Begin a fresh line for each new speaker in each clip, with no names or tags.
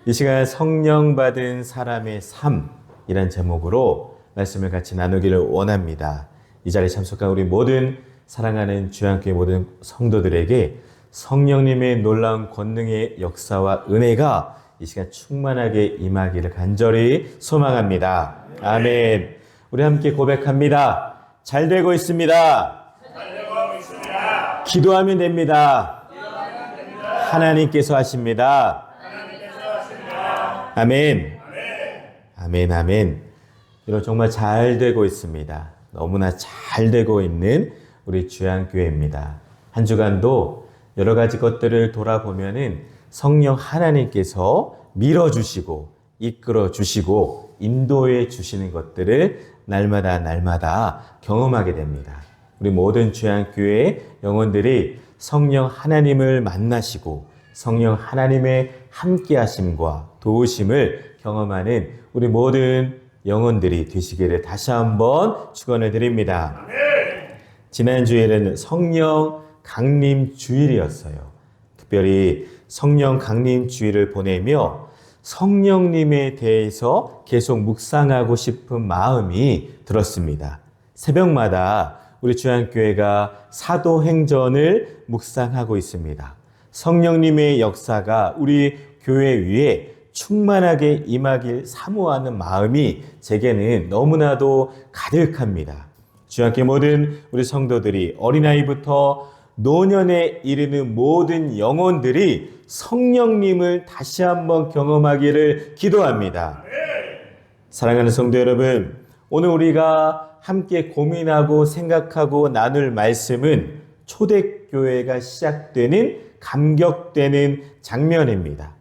이 시간 성령 받은 사람의 삶이란 제목으로 말씀을 같이 나누기를 원합니다. 이 자리에 참석한 우리 모든 사랑하는 주안교회 모든 성도들에게 성령님의 놀라운 권능의 역사와 은혜가 이 시간 충만하게 임하기를 간절히 소망합니다. 아멘. 우리 함께 고백합니다. 잘 되고 있습니다. 기도하면 됩니다. 하나님께서 하십니다. 아멘. 아멘, 아멘. 여러분 정말 잘 되고 있습니다. 너무나 잘 되고 있는 우리 주안교회입니다. 한 주간도 여러 가지 것들을 돌아보면은 성령 하나님께서 밀어주시고 이끌어주시고 인도해 주시는 것들을 날마다 경험하게 됩니다. 우리 모든 주안교회 영혼들이 성령 하나님을 만나시고 성령 하나님의 함께하심과 도우심을 경험하는 우리 모든 영혼들이 되시기를 다시 한번 축원을 드립니다. 지난 주일은 성령 강림 주일이었어요. 특별히 성령 강림 주일을 보내며 성령님에 대해서 계속 묵상하고 싶은 마음이 들었습니다. 새벽마다 우리 주안교회가 사도행전을 묵상하고 있습니다. 성령님의 역사가 우리 교회 위에 충만하게 임하길 사모하는 마음이 제게는 너무나도 가득합니다. 주안교회 모든 우리 성도들이 어린아이부터 노년에 이르는 모든 영혼들이 성령님을 다시 한번 경험하기를 기도합니다. 사랑하는 성도 여러분, 오늘 우리가 함께 고민하고 생각하고 나눌 말씀은 초대교회가 시작되는 감격되는 장면입니다.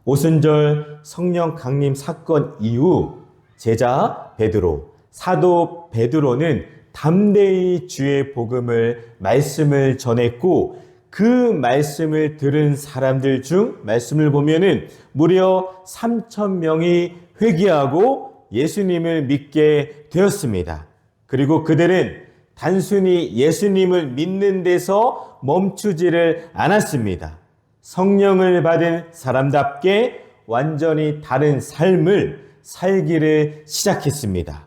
오순절 성령 강림 사건 이후 제자 베드로, 사도 베드로는 담대히 주의 복음을 말씀을 전했고 그 말씀을 들은 사람들 중 말씀을 보면은 무려 3,000명이 회개하고 예수님을 믿게 되었습니다. 그리고 그들은 단순히 예수님을 믿는 데서 멈추지를 않았습니다. 성령을 받은 사람답게 완전히 다른 삶을 살기를 시작했습니다.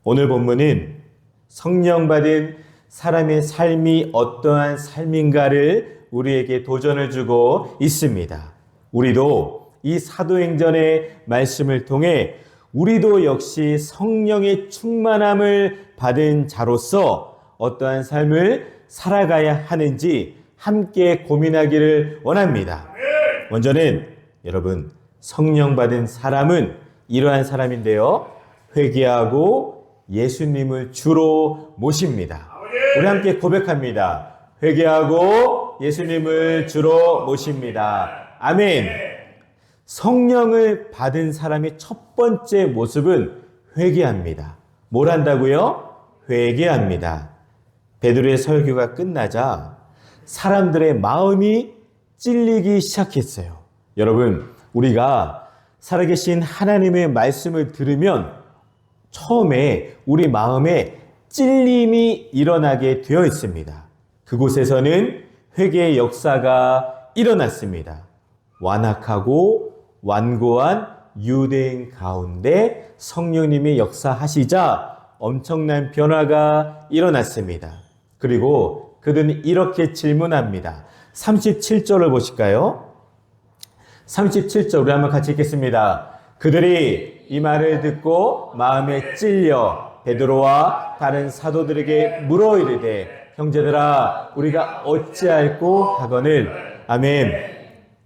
오늘 본문은 성령 받은 사람의 삶이 어떠한 삶인가를 우리에게 도전을 주고 있습니다. 우리도 이 사도행전의 말씀을 통해 우리도 역시 성령의 충만함을 받은 자로서 어떠한 삶을 살아가야 하는지 함께 고민하기를 원합니다. 먼저는 여러분 성령 받은 사람은 이러한 사람인데요. 회개하고 예수님을 주로 모십니다. 우리 함께 고백합니다. 회개하고 예수님을 주로 모십니다. 아멘. 성령을 받은 사람의 첫 번째 모습은 회개합니다. 뭘 한다고요? 회개합니다. 베드로의 설교가 끝나자 사람들의 마음이 찔리기 시작했어요. 여러분, 우리가 살아계신 하나님의 말씀을 들으면 처음에 우리 마음에 찔림이 일어나게 되어 있습니다. 그곳에서는 회개의 역사가 일어났습니다. 완악하고 완고한 유대인 가운데 성령님이 역사하시자 엄청난 변화가 일어났습니다. 그리고 그들은 이렇게 질문합니다. 37절을 보실까요? 37절 우리 한번 같이 읽겠습니다. 그들이 이 말을 듣고 마음에 찔려 베드로와 다른 사도들에게 물어 이르되 형제들아 우리가 어찌할꼬 하거늘. 아멘.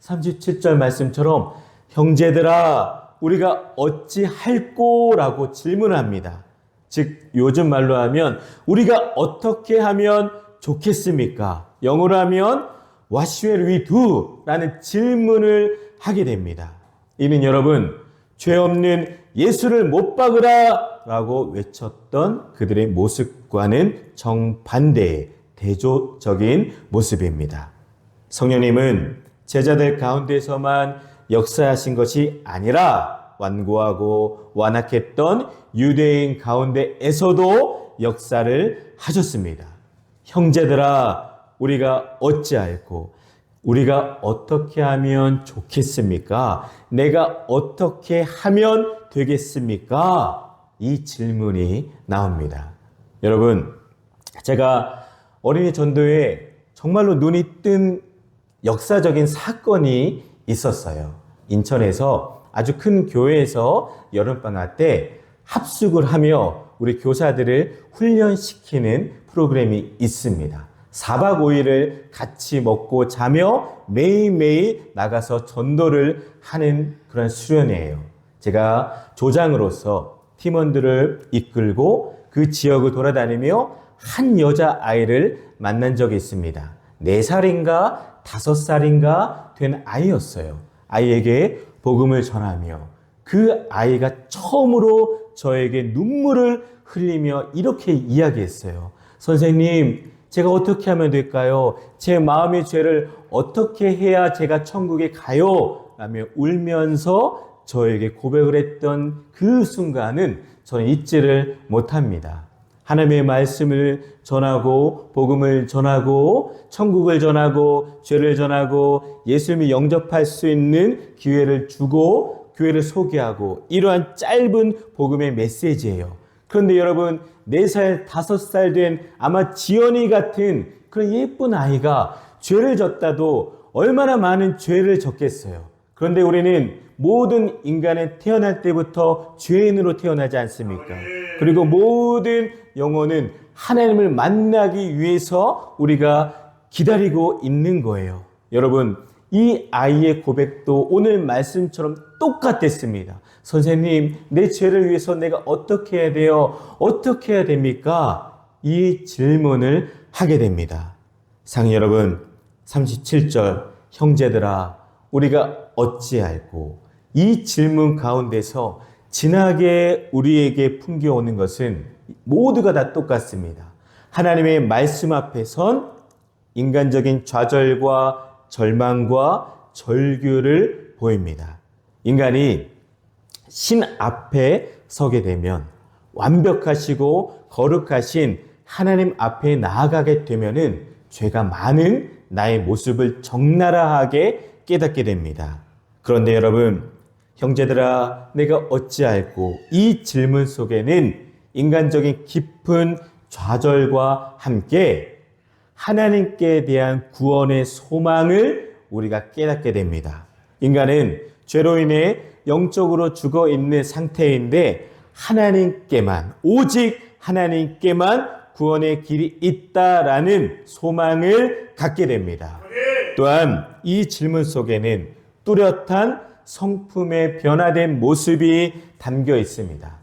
37절 말씀처럼 형제들아 우리가 어찌할꼬라고 질문합니다. 즉 요즘 말로 하면 우리가 어떻게 하면 좋겠습니까? 영어로 하면 What shall we do? 라는 질문을 하게 됩니다. 이는 여러분 죄 없는 예수를 못 박으라 라고 외쳤던 그들의 모습과는 정반대의 대조적인 모습입니다. 성령님은 제자들 가운데서만 역사하신 것이 아니라 완고하고 완악했던 유대인 가운데에서도 역사를 하셨습니다. 형제들아 우리가 어찌할꼬. 우리가 어떻게 하면 좋겠습니까? 내가 어떻게 하면 되겠습니까? 이 질문이 나옵니다. 여러분, 제가 어린이 전도에 정말로 눈이 뜬 역사적인 사건이 있었어요. 인천에서 아주 큰 교회에서 여름방학 때 합숙을 하며 우리 교사들을 훈련시키는 프로그램이 있습니다. 4박 5일을 같이 먹고 자며 매일매일 나가서 전도를 하는 그런 수련회예요. 제가 조장으로서 팀원들을 이끌고 그 지역을 돌아다니며 한 여자아이를 만난 적이 있습니다. 4살인가 5살인가 된 아이였어요. 아이에게 복음을 전하며 그 아이가 처음으로 저에게 눈물을 흘리며 이렇게 이야기했어요. 선생님, 제가 어떻게 하면 될까요? 제 마음의 죄를 어떻게 해야 제가 천국에 가요? 라며 울면서 저에게 고백을 했던 그 순간은 저는 잊지를 못합니다. 하나님의 말씀을 전하고 복음을 전하고 천국을 전하고 죄를 전하고 예수님을 영접할 수 있는 기회를 주고 교회를 소개하고 이러한 짧은 복음의 메시지예요. 그런데 여러분, 4살, 5살 된 아마 지연이 같은 그런 예쁜 아이가 죄를 졌다도 얼마나 많은 죄를 졌겠어요. 그런데 우리는 모든 인간은 태어날 때부터 죄인으로 태어나지 않습니까? 그리고 모든 영혼은 하나님을 만나기 위해서 우리가 기다리고 있는 거예요. 여러분, 이 아이의 고백도 오늘 말씀처럼 똑같았습니다. 선생님, 내 죄를 위해서 내가 어떻게 해야 돼요? 어떻게 해야 됩니까? 이 질문을 하게 됩니다. 상 여러분, 37절, 형제들아, 우리가 어찌할꼬? 이 질문 가운데서 진하게 우리에게 풍겨오는 것은 모두가 다 똑같습니다. 하나님의 말씀 앞에 선 인간적인 좌절과 절망과 절규를 보입니다. 인간이 신 앞에 서게 되면 완벽하시고 거룩하신 하나님 앞에 나아가게 되면은 죄가 많은 나의 모습을 적나라하게 깨닫게 됩니다. 그런데 여러분, 형제들아, 내가 어찌할꼬? 이 질문 속에는 인간적인 깊은 좌절과 함께 하나님께 대한 구원의 소망을 우리가 깨닫게 됩니다. 인간은 죄로 인해 영적으로 죽어 있는 상태인데 하나님께만, 오직 하나님께만 구원의 길이 있다라는 소망을 갖게 됩니다. 또한 이 질문 속에는 뚜렷한 성품의 변화된 모습이 담겨 있습니다.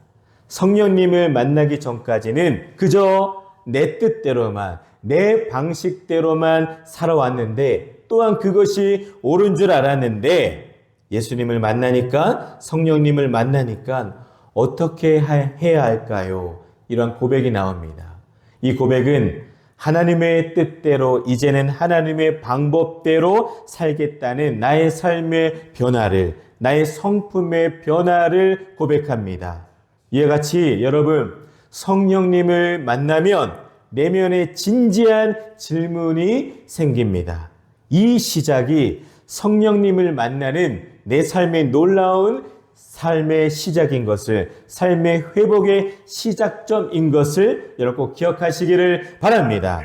성령님을 만나기 전까지는 그저 내 뜻대로만, 내 방식대로만 살아왔는데 또한 그것이 옳은 줄 알았는데 예수님을 만나니까, 성령님을 만나니까 어떻게 해야 할까요? 이런 고백이 나옵니다. 이 고백은 하나님의 뜻대로, 이제는 하나님의 방법대로 살겠다는 나의 삶의 변화를, 나의 성품의 변화를 고백합니다. 이와 같이 여러분, 성령님을 만나면 내면에 진지한 질문이 생깁니다. 이 시작이 성령님을 만나는 내 삶의 놀라운 삶의 시작인 것을, 삶의 회복의 시작점인 것을 여러분 꼭 기억하시기를 바랍니다.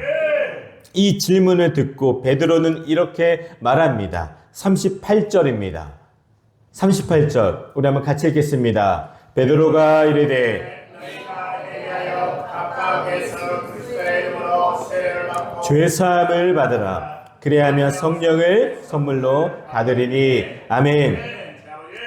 이 질문을 듣고 베드로는 이렇게 말합니다. 38절입니다. 38절 우리 한번 같이 읽겠습니다. 베드로가 이르되 죄사함을 받으라. 그래야면 성령을 선물로 받으리니. 아멘.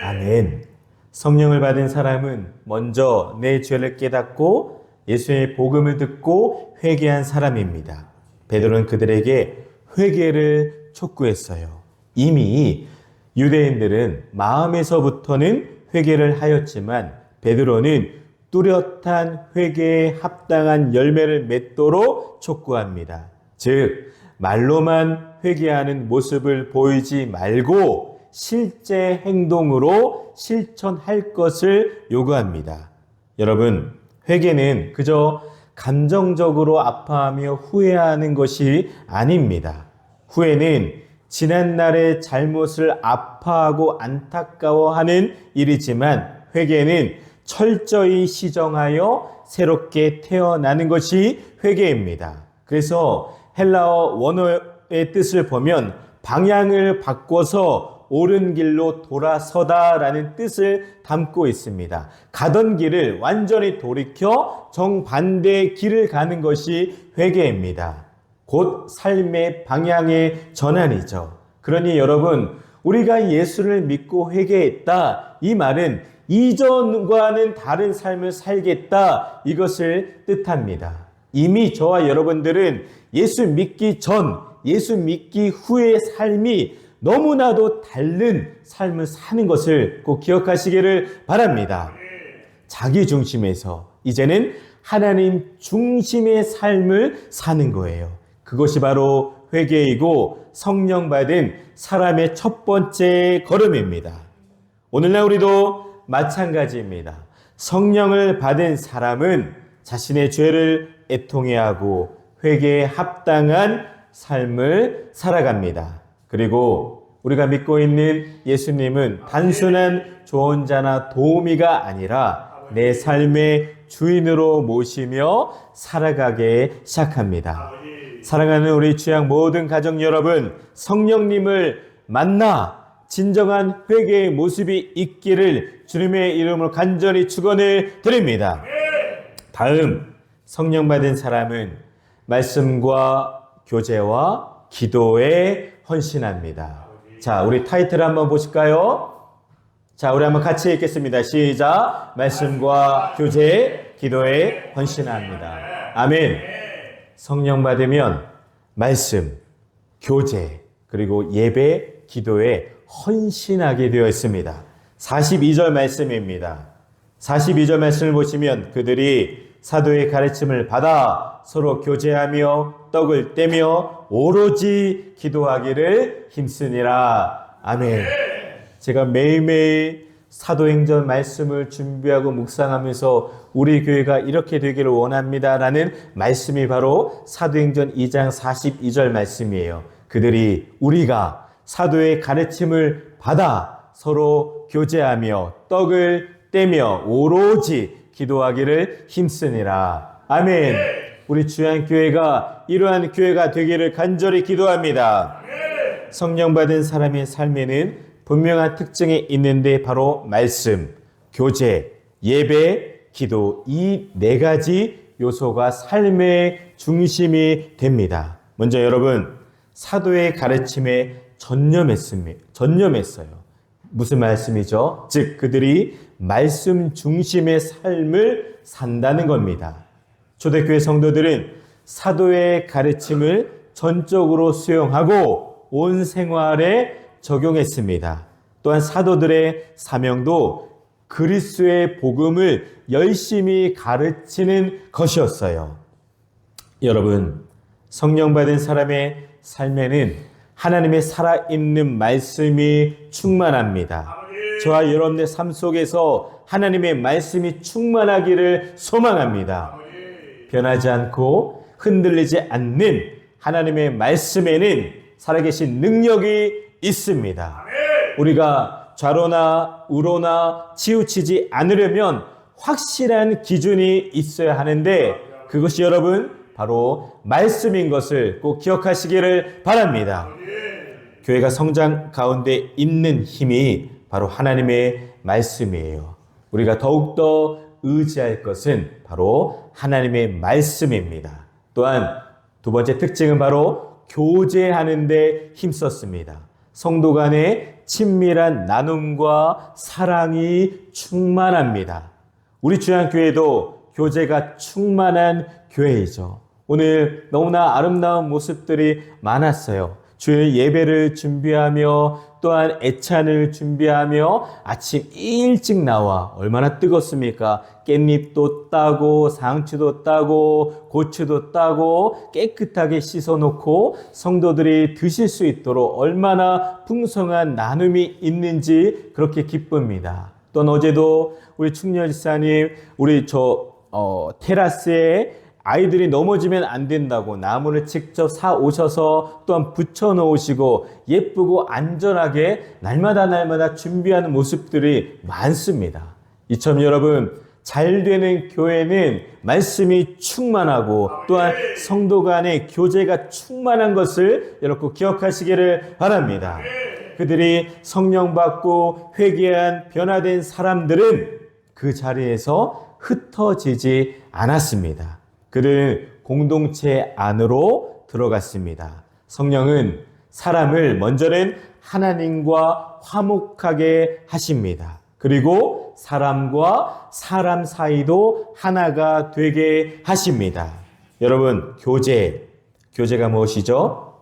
아멘. 성령을 받은 사람은 먼저 내 죄를 깨닫고 예수의 복음을 듣고 회개한 사람입니다. 베드로는 그들에게 회개를 촉구했어요. 이미 유대인들은 마음에서부터는 회개를 하였지만 베드로는 뚜렷한 회개에 합당한 열매를 맺도록 촉구합니다. 즉, 말로만 회개하는 모습을 보이지 말고 실제 행동으로 실천할 것을 요구합니다. 여러분, 회개는 그저 감정적으로 아파하며 후회하는 것이 아닙니다. 후회는 지난날의 잘못을 아파하고 안타까워하는 일이지만 회개는 철저히 시정하여 새롭게 태어나는 것이 회개입니다. 그래서 헬라어 원어의 뜻을 보면 방향을 바꿔서 옳은 길로 돌아서다라는 뜻을 담고 있습니다. 가던 길을 완전히 돌이켜 정반대의 길을 가는 것이 회개입니다. 곧 삶의 방향의 전환이죠. 그러니 여러분, 우리가 예수를 믿고 회개했다, 이 말은 이전과는 다른 삶을 살겠다, 이것을 뜻합니다. 이미 저와 여러분들은 예수 믿기 전, 예수 믿기 후의 삶이 너무나도 다른 삶을 사는 것을 꼭 기억하시기를 바랍니다. 자기 중심에서 이제는 하나님 중심의 삶을 사는 거예요. 그것이 바로 회개이고 성령 받은 사람의 첫 번째 걸음입니다. 오늘날 우리도 마찬가지입니다. 성령을 받은 사람은 자신의 죄를 애통해야 하고 회개에 합당한 삶을 살아갑니다. 그리고 우리가 믿고 있는 예수님은 단순한 조언자나 도우미가 아니라 내 삶의 주인으로 모시며 살아가게 시작합니다. 사랑하는 우리 주양 모든 가족 여러분, 성령님을 만나 진정한 회개의 모습이 있기를 주님의 이름으로 간절히 축원을 드립니다. 다음, 성령 받은 사람은 말씀과 교제와 기도에 헌신합니다. 자, 우리 타이틀 한번 보실까요? 자, 우리 한번 같이 읽겠습니다. 시작. 말씀과 교제, 기도에 헌신합니다. 아멘. 성령 받으면 말씀, 교제, 그리고 예배, 기도에 헌신하게 되어 있습니다. 42절 말씀입니다. 42절 말씀을 보시면 그들이 사도의 가르침을 받아 서로 교제하며 떡을 떼며 오로지 기도하기를 힘쓰니라. 아멘. 제가 매일매일 사도행전 말씀을 준비하고 묵상하면서 우리 교회가 이렇게 되기를 원합니다라는 말씀이 바로 사도행전 2장 42절 말씀이에요. 그들이 우리가 사도의 가르침을 받아 서로 교제하며 떡을 떼며 오로지 기도하기를 힘쓰니라. 아멘. 우리 주양교회가 이러한 교회가 되기를 간절히 기도합니다. 성령 받은 사람의 삶에는 분명한 특징이 있는데 바로 말씀, 교제, 예배, 기도, 이 네 가지 요소가 삶의 중심이 됩니다. 먼저 여러분, 사도의 가르침에 전념했어요. 무슨 말씀이죠? 즉 그들이 말씀 중심의 삶을 산다는 겁니다. 초대교회 성도들은 사도의 가르침을 전적으로 수용하고 온 생활에 적용했습니다. 또한 사도들의 사명도 그리스도의 복음을 열심히 가르치는 것이었어요. 여러분, 성령 받은 사람의 삶에는 하나님의 살아있는 말씀이 충만합니다. 저와 여러분의 삶 속에서 하나님의 말씀이 충만하기를 소망합니다. 변하지 않고 흔들리지 않는 하나님의 말씀에는 살아계신 능력이 있습니다. 우리가 좌로나 우로나 치우치지 않으려면 확실한 기준이 있어야 하는데 그것이 여러분 바로 말씀인 것을 꼭 기억하시기를 바랍니다. 교회가 성장 가운데 있는 힘이 바로 하나님의 말씀이에요. 우리가 더욱더 의지할 것은 바로 하나님의 말씀입니다. 또한 두 번째 특징은 바로 교제하는 데 힘썼습니다. 성도 간의 친밀한 나눔과 사랑이 충만합니다. 우리 주양교회도 교제가 충만한 교회이죠. 오늘 너무나 아름다운 모습들이 많았어요. 주일 예배를 준비하며 또한 애찬을 준비하며 아침 일찍 나와 얼마나 뜨겁습니까? 깻잎도 따고 상추도 따고 고추도 따고 깨끗하게 씻어놓고 성도들이 드실 수 있도록 얼마나 풍성한 나눔이 있는지 그렇게 기쁩니다. 또 어제도 우리 충렬 지사님 우리 테라스에 아이들이 넘어지면 안 된다고 나무를 직접 사 오셔서 또한 붙여 놓으시고 예쁘고 안전하게 날마다 준비하는 모습들이 많습니다. 이처럼 여러분, 잘 되는 교회는 말씀이 충만하고 또한 성도 간의 교제가 충만한 것을 여러분 기억하시기를 바랍니다. 그들이 성령 받고 회개한 변화된 사람들은 그 자리에서 흩어지지 않았습니다. 그들은 공동체 안으로 들어갔습니다. 성령은 사람을 먼저는 하나님과 화목하게 하십니다. 그리고 사람과 사람 사이도 하나가 되게 하십니다. 여러분, 교제가 무엇이죠?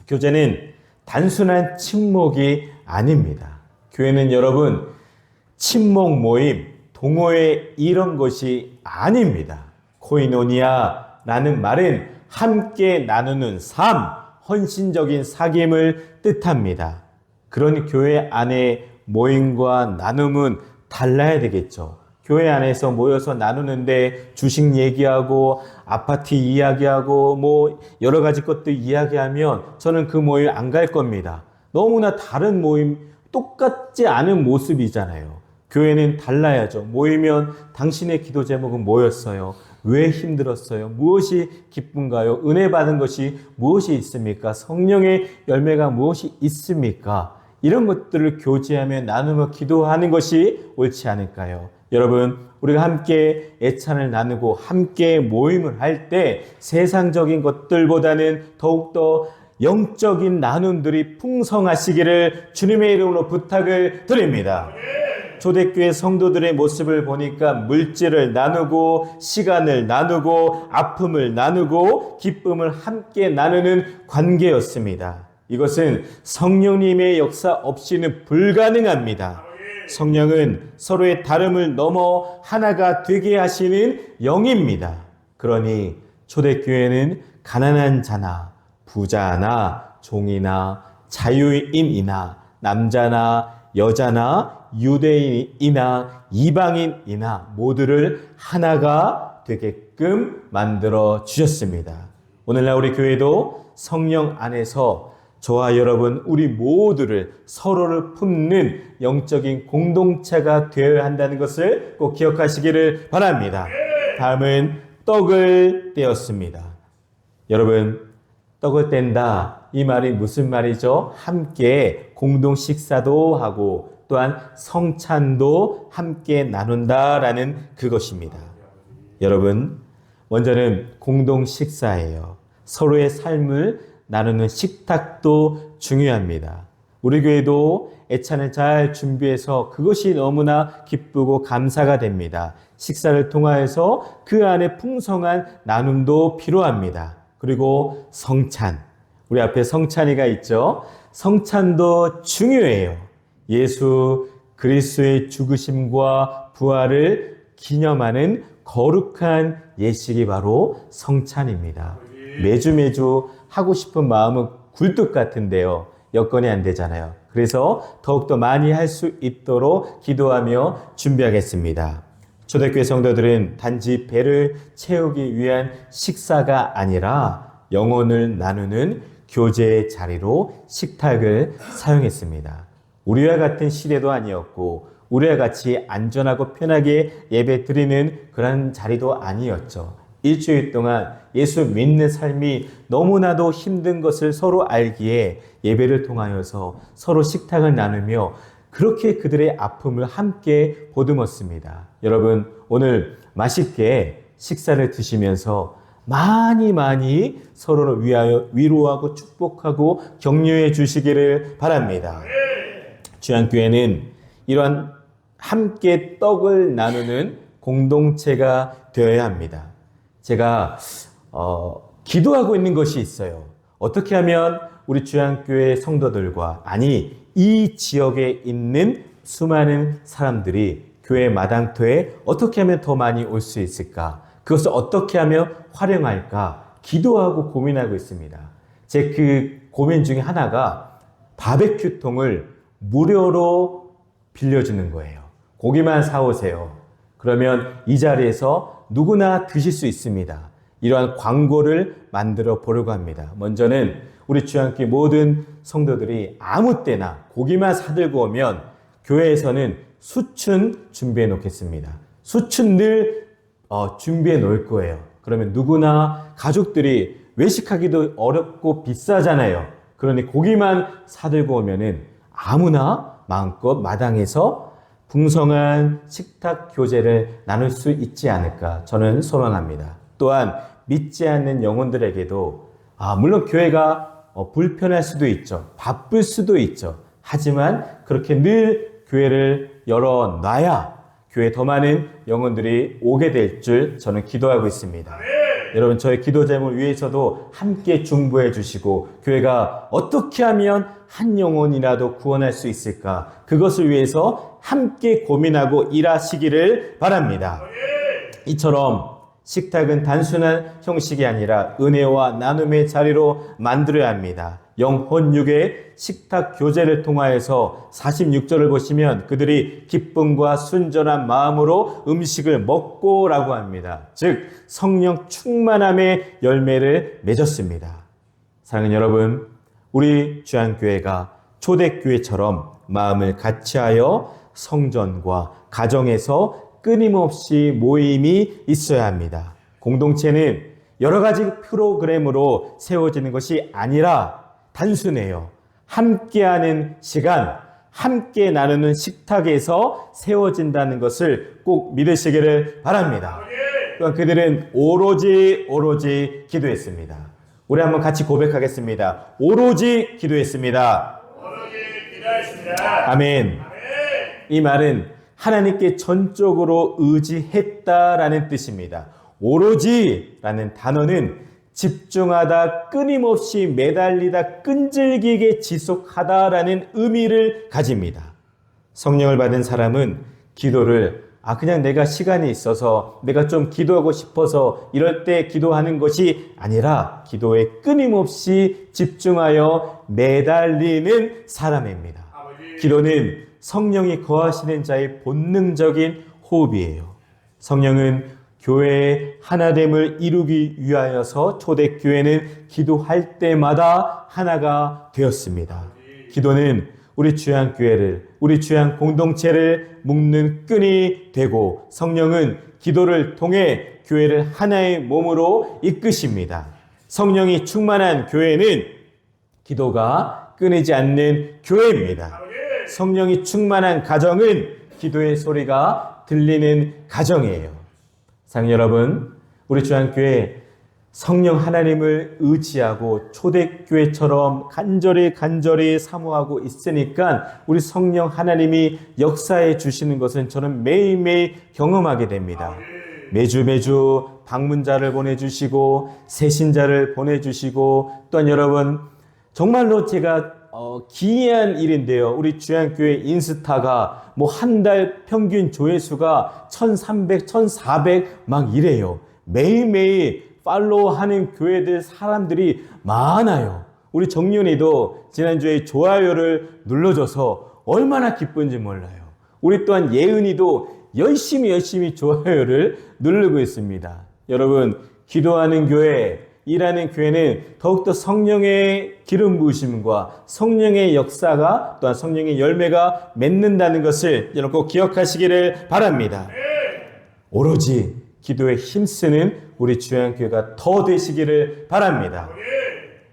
교제는 단순한 친목이 아닙니다. 교회는 여러분, 친목 모임, 동호회 이런 것이 아닙니다. 코이노니아라는 말은 함께 나누는 삶, 헌신적인 사귐을 뜻합니다. 그런 교회 안에 모임과 나눔은 달라야 되겠죠. 교회 안에서 모여서 나누는데 주식 얘기하고 아파트 이야기하고 뭐 여러 가지 것들 이야기하면 저는 그 모임 안 갈 겁니다. 너무나 다른 모임, 똑같지 않은 모습이잖아요. 교회는 달라야죠. 모이면 당신의 기도 제목은 뭐였어요? 왜 힘들었어요? 무엇이 기쁜가요? 은혜 받은 것이 무엇이 있습니까? 성령의 열매가 무엇이 있습니까? 이런 것들을 교제하며 나누며 기도하는 것이 옳지 않을까요? 여러분, 우리가 함께 애찬을 나누고 함께 모임을 할 때 세상적인 것들보다는 더욱더 영적인 나눔들이 풍성하시기를 주님의 이름으로 부탁을 드립니다. 초대교회 성도들의 모습을 보니까 물질을 나누고 시간을 나누고 아픔을 나누고 기쁨을 함께 나누는 관계였습니다. 이것은 성령님의 역사 없이는 불가능합니다. 성령은 서로의 다름을 넘어 하나가 되게 하시는 영입니다. 그러니 초대교회는 가난한 자나 부자나 종이나 자유인이나 남자나 여자나 유대인이나 이방인이나 모두를 하나가 되게끔 만들어 주셨습니다. 오늘날 우리 교회도 성령 안에서 저와 여러분 우리 모두를 서로를 품는 영적인 공동체가 되어야 한다는 것을 꼭 기억하시기를 바랍니다. 다음은 떡을 떼었습니다. 여러분, 떡을 뗀다, 이 말이 무슨 말이죠? 함께 공동 식사도 하고 또한 성찬도 함께 나눈다라는 그것입니다. 여러분, 먼저는 공동 식사예요. 서로의 삶을 나누는 식탁도 중요합니다. 우리 교회도 애찬을 잘 준비해서 그것이 너무나 기쁘고 감사가 됩니다. 식사를 통하여서 그 안에 풍성한 나눔도 필요합니다. 그리고 성찬, 우리 앞에 성찬이가 있죠. 성찬도 중요해요. 예수 그리스도의 죽으심과 부활을 기념하는 거룩한 예식이 바로 성찬입니다. 매주 하고 싶은 마음은 굴뚝 같은데요. 여건이 안 되잖아요. 그래서 더욱더 많이 할 수 있도록 기도하며 준비하겠습니다. 초대교회 성도들은 단지 배를 채우기 위한 식사가 아니라 영혼을 나누는 교제의 자리로 식탁을 사용했습니다. 우리와 같은 시대도 아니었고 우리와 같이 안전하고 편하게 예배 드리는 그런 자리도 아니었죠. 일주일 동안 예수 믿는 삶이 너무나도 힘든 것을 서로 알기에 예배를 통하여서 서로 식탁을 나누며 그렇게 그들의 아픔을 함께 보듬었습니다. 여러분, 오늘 맛있게 식사를 드시면서 많이 서로를 위하여 위로하고 축복하고 격려해 주시기를 바랍니다. 주안교회는 이러한 함께 떡을 나누는 공동체가 되어야 합니다. 제가 기도하고 있는 것이 있어요. 어떻게 하면 우리 주안교회 성도들과 이 지역에 있는 수많은 사람들이 교회 마당터에 어떻게 하면 더 많이 올 수 있을까? 그것을 어떻게 하면 활용할까? 기도하고 고민하고 있습니다. 제 그 고민 중에 하나가 바베큐통을 무료로 빌려주는 거예요. 고기만 사오세요. 그러면 이 자리에서 누구나 드실 수 있습니다. 이러한 광고를 만들어 보려고 합니다. 먼저는 우리 주안교회 모든 성도들이 아무 때나 고기만 사들고 오면 교회에서는 수춘 준비해 놓겠습니다. 수춘 늘 준비해 놓을 거예요. 그러면 누구나 가족들이 외식하기도 어렵고 비싸잖아요. 그러니 고기만 사들고 오면은 아무나 마음껏 마당에서 풍성한 식탁 교제를 나눌 수 있지 않을까 저는 소망합니다. 또한 믿지 않는 영혼들에게도 물론 교회가 불편할 수도 있죠. 바쁠 수도 있죠. 하지만 그렇게 늘 교회를 열어놔야 교회에 더 많은 영혼들이 오게 될 줄 저는 기도하고 있습니다. 여러분 저의 기도 제목을 위해서도 함께 중보해 주시고 교회가 어떻게 하면 한 영혼이라도 구원할 수 있을까 그것을 위해서 함께 고민하고 일하시기를 바랍니다. 이처럼 식탁은 단순한 형식이 아니라 은혜와 나눔의 자리로 만들어야 합니다. 영혼육의 식탁 교제를 통하여서 46절을 보시면 그들이 기쁨과 순전한 마음으로 음식을 먹고라고 합니다. 즉 성령 충만함의 열매를 맺었습니다. 사랑하는 여러분, 우리 주안교회가 초대교회처럼 마음을 같이하여 성전과 가정에서 끊임없이 모임이 있어야 합니다. 공동체는 여러 가지 프로그램으로 세워지는 것이 아니라 단순해요. 함께하는 시간, 함께 나누는 식탁에서 세워진다는 것을 꼭 믿으시기를 바랍니다. 또한 그들은 오로지 기도했습니다. 우리 한번 같이 고백하겠습니다. 오로지 기도했습니다. 아멘. 이 말은 하나님께 전적으로 의지했다라는 뜻입니다. 오로지라는 단어는 집중하다, 끊임없이 매달리다, 끈질기게 지속하다라는 의미를 가집니다. 성령을 받은 사람은 기도를 그냥 내가 시간이 있어서 내가 좀 기도하고 싶어서 이럴 때 기도하는 것이 아니라 기도에 끊임없이 집중하여 매달리는 사람입니다. 기도는 성령이 거하시는 자의 본능적인 호흡이에요. 성령은 교회의 하나됨을 이루기 위하여서 초대교회는 기도할 때마다 하나가 되었습니다. 기도는 우리 주안교회를, 우리 주안 공동체를 묶는 끈이 되고 성령은 기도를 통해 교회를 하나의 몸으로 이끄십니다. 성령이 충만한 교회는 기도가 끊이지 않는 교회입니다. 성령이 충만한 가정은 기도의 소리가 들리는 가정이에요. 사랑하는 여러분, 우리 주안교회 성령 하나님을 의지하고 초대교회처럼 간절히 사모하고 있으니까 우리 성령 하나님이 역사해 주시는 것은 저는 매일매일 경험하게 됩니다. 매주 방문자를 보내주시고 새신자를 보내주시고 또한 여러분 정말로 제가 기이한 일인데요. 우리 주안교회 인스타가 한 달 평균 조회수가 1300, 1400 막 이래요. 매일매일 팔로우하는 교회들 사람들이 많아요. 우리 정윤이도 지난주에 좋아요를 눌러줘서 얼마나 기쁜지 몰라요. 우리 또한 예은이도 열심히 좋아요를 누르고 있습니다. 여러분, 기도하는 교회, 일하는 교회는 더욱더 성령의 기름 부으심과 성령의 역사가 또한 성령의 열매가 맺는다는 것을 여러분 꼭 기억하시기를 바랍니다. 오로지 기도에 힘쓰는 우리 주안교회가 더 되시기를 바랍니다.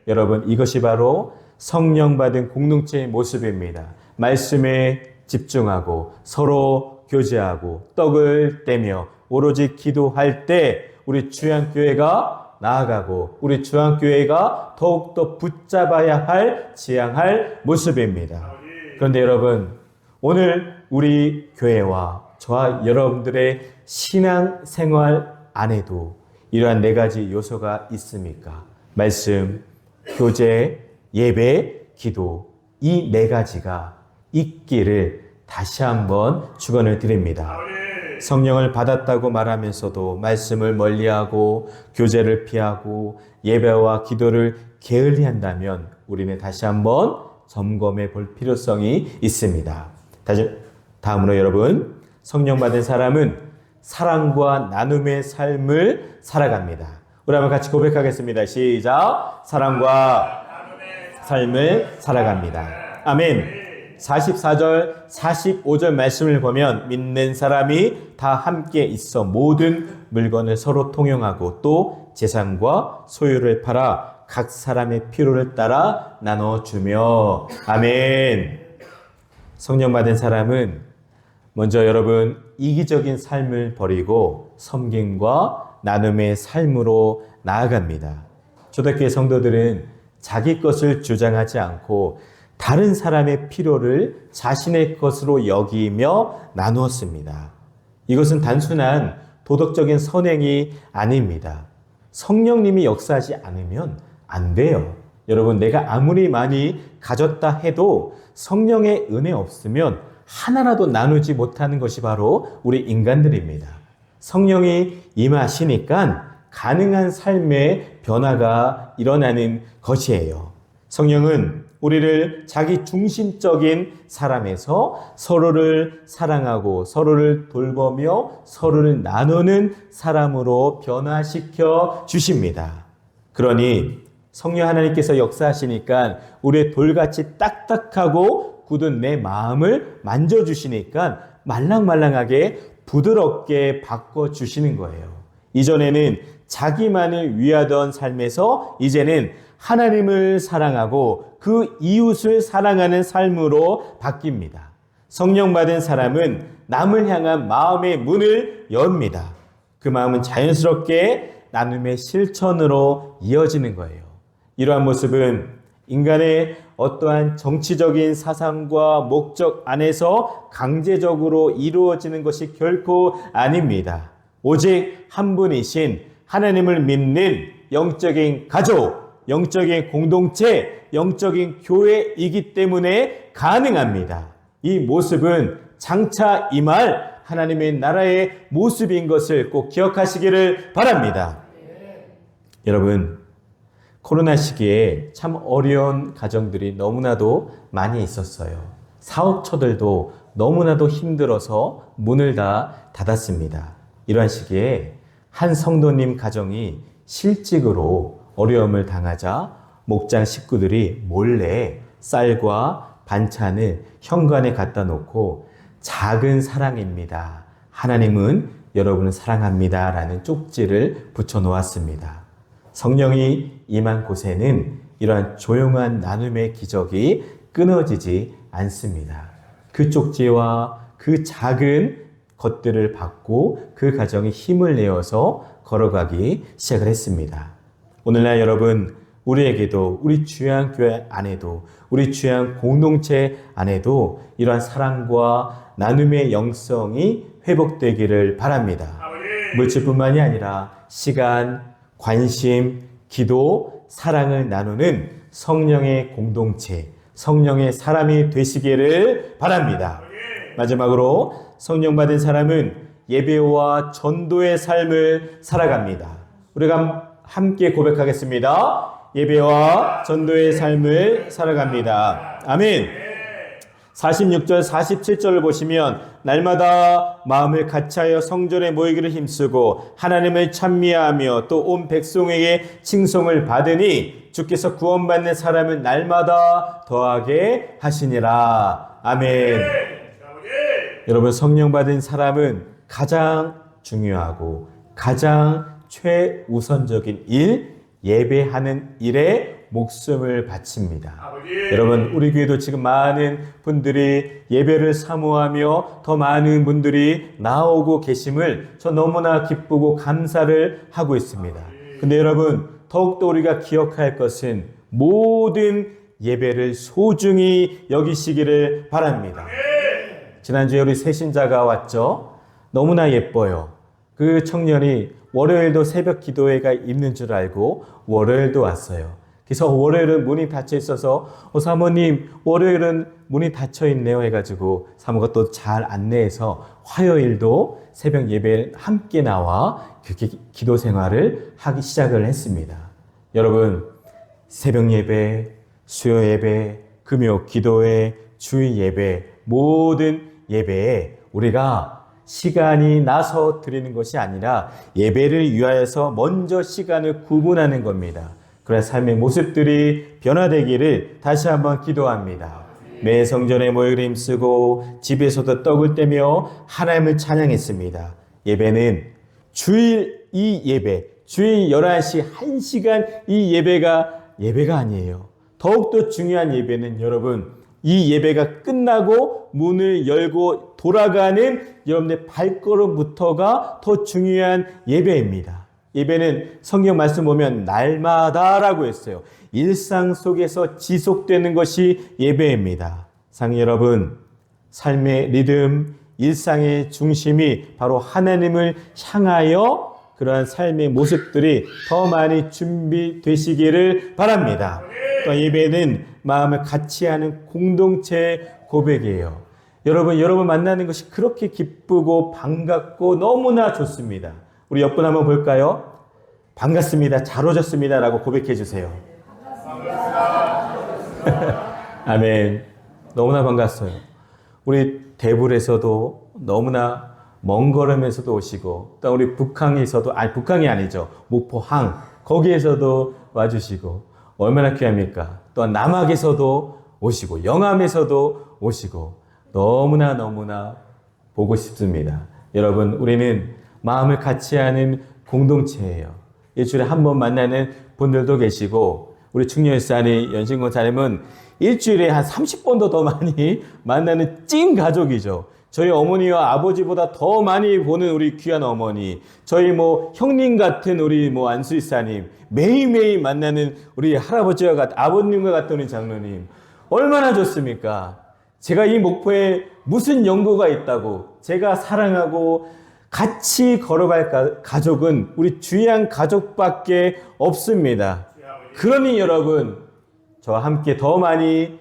여러분, 이것이 바로 성령 받은 공동체의 모습입니다. 말씀에 집중하고 서로 교제하고 떡을 떼며 오로지 기도할 때 우리 주안교회가 나아가고 우리 주안교회가 더욱더 붙잡아야 할 지향할 모습입니다. 그런데 여러분, 오늘 우리 교회와 저와 여러분들의 신앙생활 안에도 이러한 네 가지 요소가 있습니까? 말씀, 교제, 예배, 기도, 이 네 가지가 있기를 다시 한번 축원을 드립니다. 성령을 받았다고 말하면서도 말씀을 멀리하고 교제를 피하고 예배와 기도를 게을리한다면 우리는 다시 한번 점검해 볼 필요성이 있습니다. 다음으로 여러분, 성령 받은 사람은 사랑과 나눔의 삶을 살아갑니다. 우리 한번 같이 고백하겠습니다. 시작. 사랑과 삶을 살아갑니다. 아멘. 44절, 45절 말씀을 보면 믿는 사람이 다 함께 있어 모든 물건을 서로 통용하고 또 재산과 소유를 팔아 각 사람의 필요를 따라 나눠주며. 아멘. 성령 받은 사람은 먼저 여러분 이기적인 삶을 버리고 섬김과 나눔의 삶으로 나아갑니다. 초대교회 성도들은 자기 것을 주장하지 않고 다른 사람의 필요를 자신의 것으로 여기며 나누었습니다. 이것은 단순한 도덕적인 선행이 아닙니다. 성령님이 역사하지 않으면 안 돼요. 여러분, 내가 아무리 많이 가졌다 해도 성령의 은혜 없으면 하나라도 나누지 못하는 것이 바로 우리 인간들입니다. 성령이 임하시니까 가능한 삶의 변화가 일어나는 것이에요. 성령은 우리를 자기 중심적인 사람에서 서로를 사랑하고 서로를 돌보며 서로를 나누는 사람으로 변화시켜 주십니다. 그러니 성령 하나님께서 역사하시니까 우리의 돌같이 딱딱하고 굳은 내 마음을 만져주시니까 말랑말랑하게 부드럽게 바꿔주시는 거예요. 이전에는 자기만을 위하던 삶에서 이제는 하나님을 사랑하고 그 이웃을 사랑하는 삶으로 바뀝니다. 성령 받은 사람은 남을 향한 마음의 문을 엽니다. 그 마음은 자연스럽게 나눔의 실천으로 이어지는 거예요. 이러한 모습은 인간의 어떠한 정치적인 사상과 목적 안에서 강제적으로 이루어지는 것이 결코 아닙니다. 오직 한 분이신 하나님을 믿는 영적인 가족, 영적인 공동체, 영적인 교회이기 때문에 가능합니다. 이 모습은 장차 임할 하나님의 나라의 모습인 것을 꼭 기억하시기를 바랍니다. 여러분, 코로나 시기에 참 어려운 가정들이 너무나도 많이 있었어요. 사업처들도 너무나도 힘들어서 문을 다 닫았습니다. 이러한 시기에 한 성도님 가정이 실직으로 어려움을 당하자 목장 식구들이 몰래 쌀과 반찬을 현관에 갖다 놓고 작은 사랑입니다. 하나님은 여러분을 사랑합니다. 라는 쪽지를 붙여 놓았습니다. 성령이 임한 곳에는 이러한 조용한 나눔의 기적이 끊어지지 않습니다. 그 쪽지와 그 작은 것들을 받고 그 가정이 힘을 내어서 걸어가기 시작을 했습니다. 오늘날 여러분, 우리에게도 우리 주양교회 안에도 우리 주양 공동체 안에도 이러한 사랑과 나눔의 영성이 회복되기를 바랍니다. 물질뿐만이 아니라 시간, 관심, 기도, 사랑을 나누는 성령의 공동체, 성령의 사람이 되시기를 바랍니다. 마지막으로 성령 받은 사람은 예배와 전도의 삶을 살아갑니다. 우리가 함께 고백하겠습니다. 예배와 전도의 삶을 살아갑니다. 아멘. 46절, 47절을 보시면 날마다 마음을 같이하여 성전에 모이기를 힘쓰고 하나님을 찬미하며 또 온 백성에게 칭송을 받으니 주께서 구원받는 사람은 날마다 더하게 하시니라. 아멘. 여러분, 성령 받은 사람은 가장 중요하고 가장 최우선적인 일, 예배하는 일에 목숨을 바칩니다. 여러분, 우리 교회도 지금 많은 분들이 예배를 사모하며 더 많은 분들이 나오고 계심을 저 너무나 기쁘고 감사를 하고 있습니다. 근데 여러분, 더욱더 우리가 기억할 것은 모든 예배를 소중히 여기시기를 바랍니다. 지난주에 우리 새신자가 왔죠. 너무나 예뻐요. 그 청년이 월요일도 새벽 기도회가 있는 줄 알고 월요일도 왔어요. 그래서 월요일은 문이 닫혀 있어서 사모님 월요일은 문이 닫혀 있네요 해가지고 사모가 또 잘 안내해서 화요일도 새벽 예배에 함께 나와 그렇게 기도 생활을 하기 시작을 했습니다. 여러분, 새벽 예배, 수요 예배, 금요 기도회, 주일 예배, 모든 예배에 우리가 시간이 나서 드리는 것이 아니라 예배를 위하여서 먼저 시간을 구분하는 겁니다. 그런 삶의 모습들이 변화되기를 다시 한번 기도합니다. 매 성전에 모여 힘쓰고 집에서도 떡을 떼며 하나님을 찬양했습니다. 예배는 주일 이 예배, 주일 11시 1시간 이 예배가 아니에요. 더욱더 중요한 예배는 여러분, 이 예배가 끝나고 문을 열고 돌아가는 여러분의 발걸음부터가 더 중요한 예배입니다. 예배는 성경 말씀 보면 날마다라고 했어요. 일상 속에서 지속되는 것이 예배입니다. 사랑하는 여러분, 삶의 리듬, 일상의 중심이 바로 하나님을 향하여 그러한 삶의 모습들이 더 많이 준비되시기를 바랍니다. 또 예배는 마음을 같이 하는 공동체 고백이에요. 여러분 만나는 것이 그렇게 기쁘고 반갑고 너무나 좋습니다. 우리 옆분 한번 볼까요? 반갑습니다. 잘 오셨습니다. 라고 고백해 주세요. 아멘. 너무나 반갑어요. 우리 대불에서도 너무나 먼 걸음에서도 오시고, 또 우리 북항에서도, 북항이 아니죠. 목포항, 거기에서도 와주시고, 얼마나 귀합니까? 또한 남학에서도 오시고, 영암에서도 오시고, 너무나 보고 싶습니다. 여러분, 우리는 마음을 같이 하는 공동체예요. 일주일에 한 번 만나는 분들도 계시고, 우리 충렬사님, 연신권사님은 일주일에 한 30번도 더 많이 만나는 찐 가족이죠. 저희 어머니와 아버지보다 더 많이 보는 우리 귀한 어머니, 저희 형님 같은 우리 안수이사님, 매일매일 만나는 우리 할아버지와 같은, 아버님과 같은 우리 장로님, 얼마나 좋습니까? 제가 이 목포에 무슨 연고가 있다고, 제가 사랑하고 같이 걸어갈 가족은 우리 주양 가족밖에 없습니다. 그러니 여러분, 저와 함께 더 많이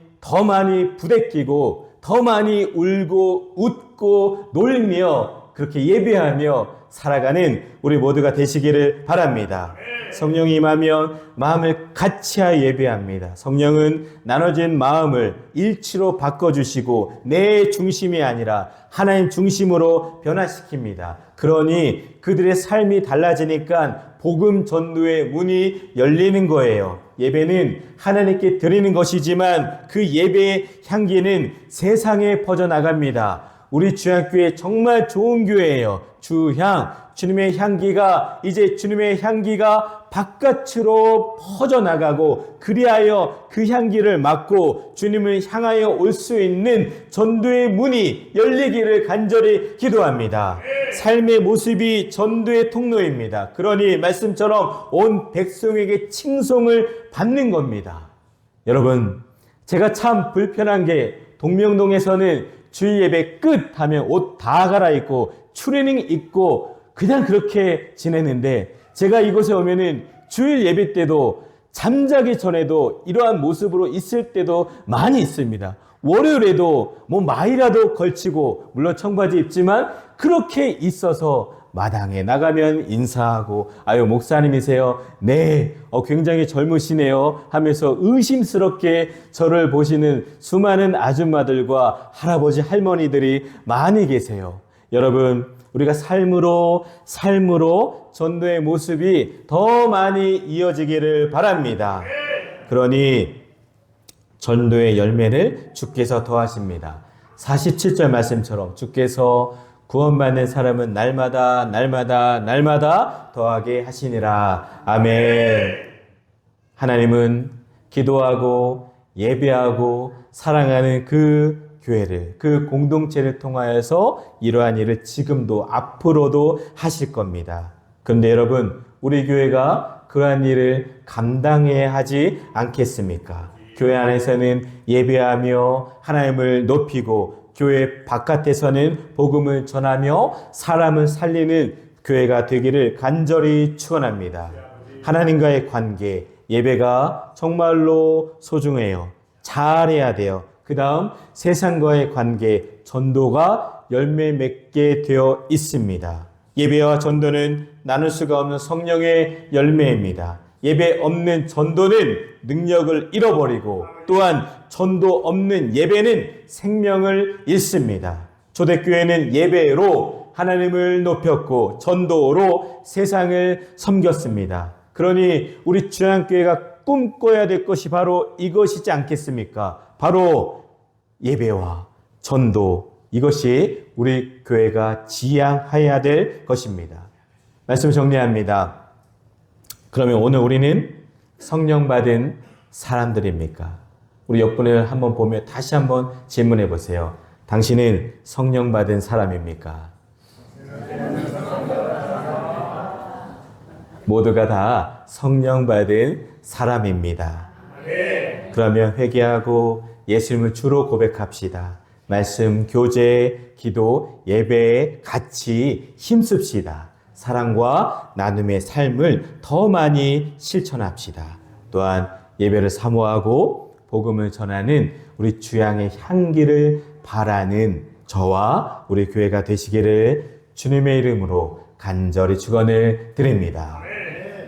부대끼고 더 많이 울고 웃고 놀며 그렇게 예배하며 살아가는 우리 모두가 되시기를 바랍니다. 성령이 임하면 마음을 같이하여 예배합니다. 성령은 나눠진 마음을 일치로 바꿔주시고 내 중심이 아니라 하나님 중심으로 변화시킵니다. 그러니 그들의 삶이 달라지니까 복음 전도의 문이 열리는 거예요. 예배는 하나님께 드리는 것이지만 그 예배의 향기는 세상에 퍼져나갑니다. 우리 주양교회 정말 좋은 교회예요. 주님의 향기가 이제 주님의 향기가 바깥으로 퍼져나가고 그리하여 그 향기를 맡고 주님을 향하여 올 수 있는 전도의 문이 열리기를 간절히 기도합니다. 삶의 모습이 전도의 통로입니다. 그러니 말씀처럼 온 백성에게 칭송을 받는 겁니다. 여러분, 제가 참 불편한 게 동명동에서는 주일 예배 끝 하면 옷 다 갈아입고 추리닝 입고 그냥 그렇게 지내는데 제가 이곳에 오면은 주일 예배 때도 잠자기 전에도 이러한 모습으로 있을 때도 많이 있습니다. 월요일에도 마이라도 걸치고 물론 청바지 입지만 그렇게 있어서 마당에 나가면 인사하고 아유 목사님이세요? 네, 굉장히 젊으시네요 하면서 의심스럽게 저를 보시는 수많은 아줌마들과 할아버지 할머니들이 많이 계세요. 여러분, 우리가 삶으로 전도의 모습이 더 많이 이어지기를 바랍니다. 그러니 전도의 열매를 주께서 더하십니다. 47절 말씀처럼 주께서 구원받는 사람은 날마다 더하게 하시니라. 아멘. 하나님은 기도하고 예배하고 사랑하는 그 교회를, 그 공동체를 통하여서 이러한 일을 지금도 앞으로도 하실 겁니다. 그런데 여러분, 우리 교회가 그러한 일을 감당해야 하지 않겠습니까? 교회 안에서는 예배하며 하나님을 높이고 교회 바깥에서는 복음을 전하며 사람을 살리는 교회가 되기를 간절히 축원합니다. 하나님과의 관계, 예배가 정말로 소중해요. 잘해야 돼요. 그 다음 세상과의 관계, 전도가 열매 맺게 되어 있습니다. 예배와 전도는 나눌 수가 없는 성령의 열매입니다. 예배 없는 전도는 능력을 잃어버리고 또한 전도 없는 예배는 생명을 잃습니다. 초대교회는 예배로 하나님을 높였고 전도로 세상을 섬겼습니다. 그러니 우리 주양교회가 꿈꿔야 될 것이 바로 이것이지 않겠습니까? 바로 예배와 전도, 이것이 우리 교회가 지향해야 될 것입니다. 말씀 정리합니다. 그러면 오늘 우리는 성령 받은 사람들입니까? 우리 옆분을 한번 보며 다시 한번 질문해 보세요. 당신은 성령 받은 사람입니까? 모두가 다 성령 받은 사람입니다. 그러면 회개하고 예수님을 주로 고백합시다. 말씀, 교제, 기도, 예배에 같이 힘씁시다. 사랑과 나눔의 삶을 더 많이 실천합시다. 또한 예배를 사모하고 복음을 전하는 우리 주양의 향기를 바라는 저와 우리 교회가 되시기를 주님의 이름으로 간절히 축원을 드립니다.